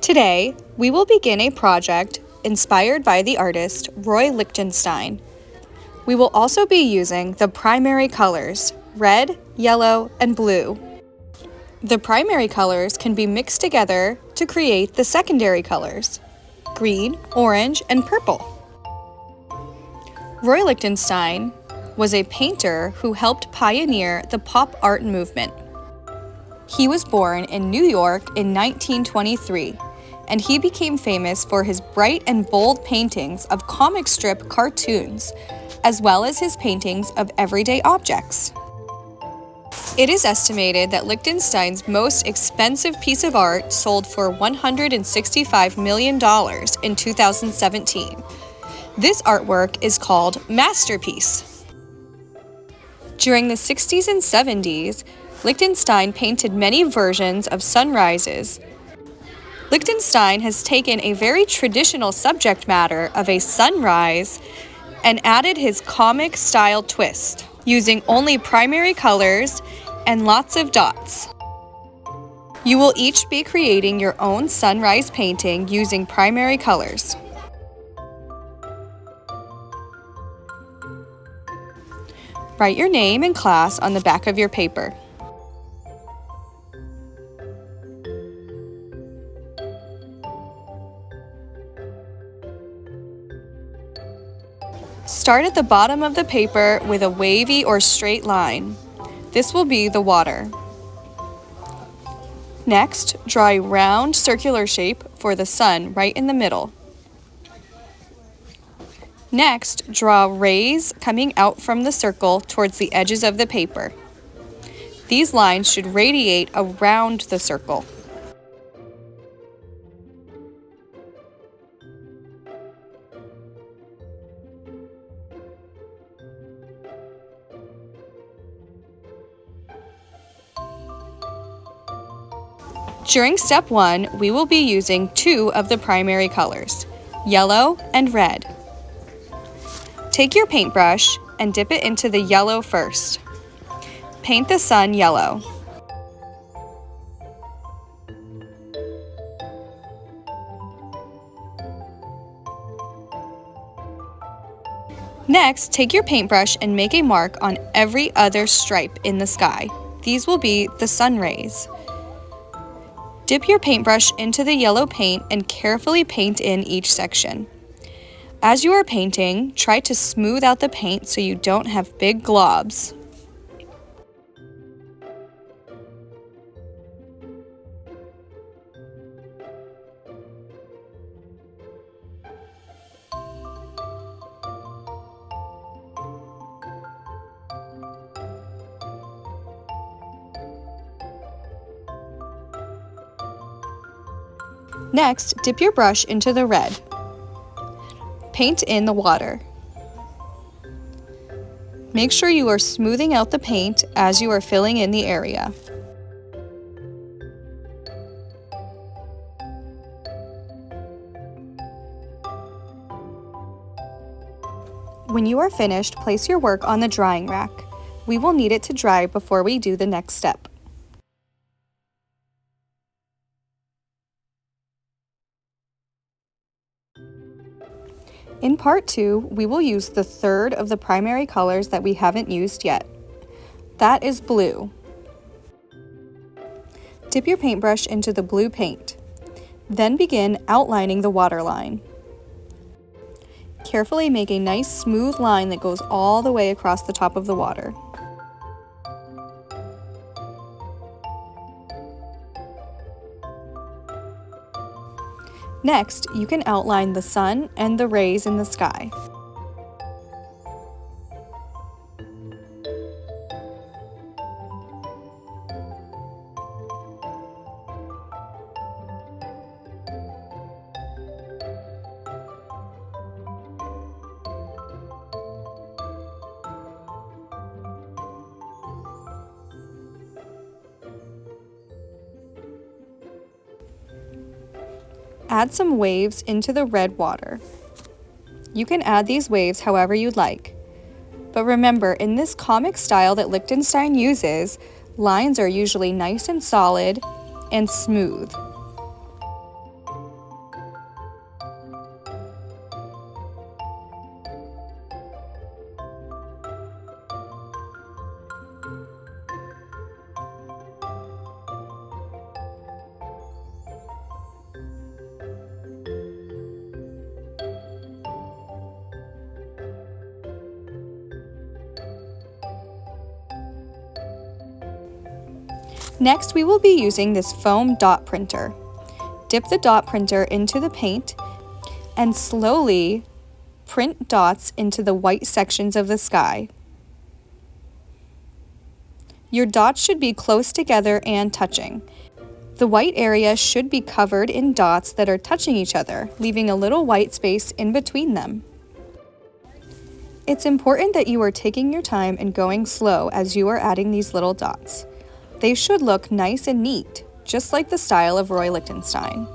Today, we will begin a project inspired by the artist Roy Lichtenstein. We will also be using the primary colors, red, yellow, and blue. The primary colors can be mixed together to create the secondary colors, green, orange, and purple. Roy Lichtenstein was a painter who helped pioneer the pop art movement. He was born in New York in 1923, and he became famous for his bright and bold paintings of comic strip cartoons, as well as his paintings of everyday objects. It is estimated that Lichtenstein's most expensive piece of art sold for $165 million in 2017. This artwork is called Masterpiece. During the 60s and 70s, Lichtenstein painted many versions of sunrises. Lichtenstein has taken a very traditional subject matter of a sunrise and added his comic-style twist, using only primary colors and lots of dots. You will each be creating your own sunrise painting using primary colors. Write your name and class on the back of your paper. Start at the bottom of the paper with a wavy or straight line. This will be the water. Next, draw a round circular shape for the sun right in the middle. Next, draw rays coming out from the circle towards the edges of the paper. These lines should radiate around the circle. During step 1, we will be using 2 of the primary colors, yellow and red. Take your paintbrush and dip it into the yellow first. Paint the sun yellow. Next, take your paintbrush and make a mark on every other stripe in the sky. These will be the sun rays. Dip your paintbrush into the yellow paint and carefully paint in each section. As you are painting, try to smooth out the paint so you don't have big globs. Next, dip your brush into the red. Paint in the water. Make sure you are smoothing out the paint as you are filling in the area. When you are finished, place your work on the drying rack. We will need it to dry before we do the next step. In part 2, we will use the third of the primary colors that we haven't used yet. That is blue. Dip your paintbrush into the blue paint. Then begin outlining the waterline. Carefully make a nice smooth line that goes all the way across the top of the water. Next, you can outline the sun and the rays in the sky. Add some waves into the red water. You can add these waves however you'd like. But remember, in this comic style that Lichtenstein uses, lines are usually nice and solid and smooth. Next, we will be using this foam dot printer. Dip the dot printer into the paint and slowly print dots into the white sections of the sky. Your dots should be close together and touching. The white area should be covered in dots that are touching each other, leaving a little white space in between them. It's important that you are taking your time and going slow as you are adding these little dots. They should look nice and neat, just like the style of Roy Lichtenstein.